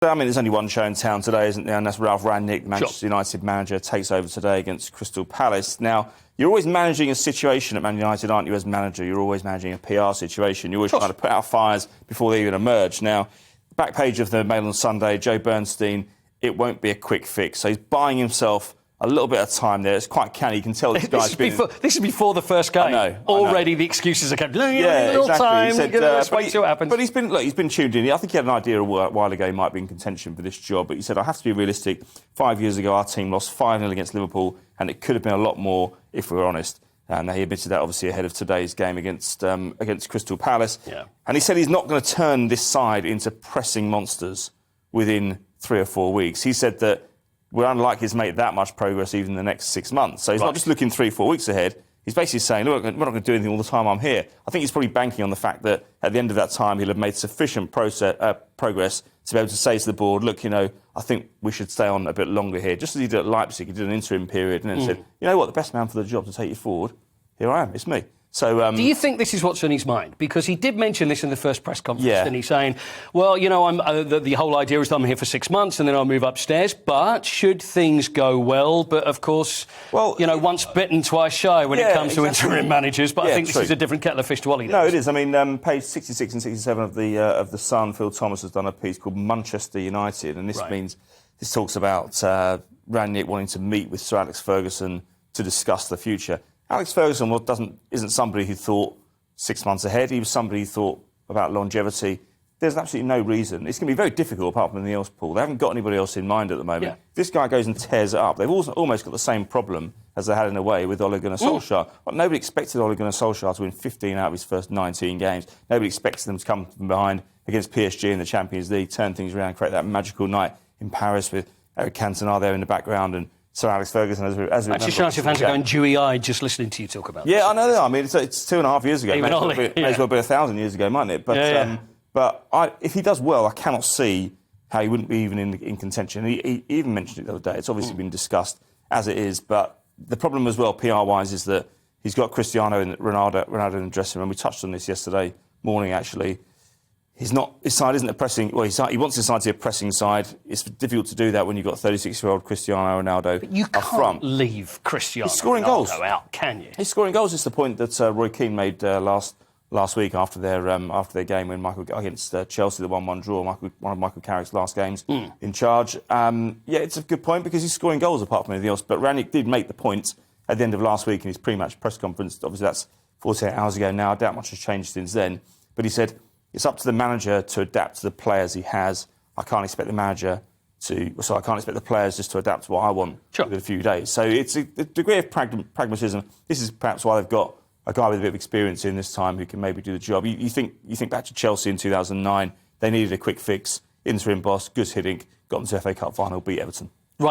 I mean, there's only one show in town today, isn't there? And that's Ralf Rangnick, Manchester United manager, takes over today against Crystal Palace. Now, you're always managing a situation at Man United, aren't you, as manager? You're always managing a PR situation. You're always trying to put out fires before they even emerge. Now, back page of the Mail on Sunday, Joe Bernstein, it won't be a quick fix. So he's buying himself a little bit of time there. It's quite canny. You can tell this guy's been... This is before the first game. I know. Already the excuses are coming. Yeah, little exactly. time. He said, let's wait, see what happens. But he's been tuned in. I think he had an idea a while ago he might be in contention for this job. But he said, I have to be realistic. 5 years ago, our team lost 5-0 against Liverpool, and it could have been a lot more if we were honest. And he admitted that, obviously, ahead of today's game against Crystal Palace. Yeah. And he said he's not going to turn this side into pressing monsters within 3 or 4 weeks. He said that we're unlikely to make that much progress even in the next 6 months. So he's not just looking 3-4 weeks ahead. He's basically saying, look, we're not going to do anything all the time I'm here. I think he's probably banking on the fact that at the end of that time he'll have made sufficient progress to be able to say to the board, look, I think we should stay on a bit longer here. Just as he did at Leipzig, he did an interim period and then said, you know what, the best man for the job to take you forward, here I am, it's me. So, do you think this is what's on his mind? Because he did mention this in the first press conference, and he's saying, well, I'm the whole idea is that I'm here for 6 months and then I'll move upstairs, but should things go well, but of course, once bitten, twice shy when it comes to interim managers, but I think this is a different kettle of fish to Ollie. No, it is. I mean, page 66 and 67 of the Sun, Phil Thomas has done a piece called Manchester United, and this talks about Rangnick wanting to meet with Sir Alex Ferguson to discuss the future. Alex Ferguson isn't somebody who thought 6 months ahead. He was somebody who thought about longevity. There's absolutely no reason. It's going to be very difficult apart from anything else, Paul. They haven't got anybody else in mind at the moment. Yeah. This guy goes and tears it up. They've almost got the same problem as they had in a way with Ole Gunnar Solskjaer. But nobody expected Ole Gunnar Solskjaer to win 15 out of his first 19 games. Nobody expected them to come from behind against PSG in the Champions League, turn things around, create that magical night in Paris with Eric Cantona there in the background and Sir Alex Ferguson, as we remember. Actually, Chelsea fans are going dewy-eyed just listening to you talk about this. Yeah, I know they are. I mean, it's 2.5 years ago. May as well be 1,000 years ago, mightn't it? But if he does well, I cannot see how he wouldn't be even in contention. He even mentioned it the other day. It's obviously been discussed as it is. But the problem as well, PR-wise, is that he's got Cristiano and Ronaldo in the dressing room. We touched on this yesterday morning, actually. His side isn't a pressing... Well, he wants his side to be a pressing side. It's difficult to do that when you've got 36-year-old Cristiano Ronaldo but you up front. Can't leave Cristiano He's scoring Ronaldo goals out, can you? He's scoring goals. It's the point that Roy Keane made last week after their game when against Chelsea, the 1-1 draw, one of Michael Carrick's last games in charge. It's a good point because he's scoring goals apart from anything else. But Rangnick did make the point at the end of last week in his pre-match press conference. Obviously, that's 48 hours ago now. I doubt much has changed since then. But he said... It's up to the manager to adapt to the players he has. I can't expect the players just to adapt to what I want within a few days. So it's a degree of pragmatism. This is perhaps why they've got a guy with a bit of experience in this time who can maybe do the job. You think back to Chelsea in 2009. They needed a quick fix. Interim boss, Gus Hiddink, got them to FA Cup final, beat Everton.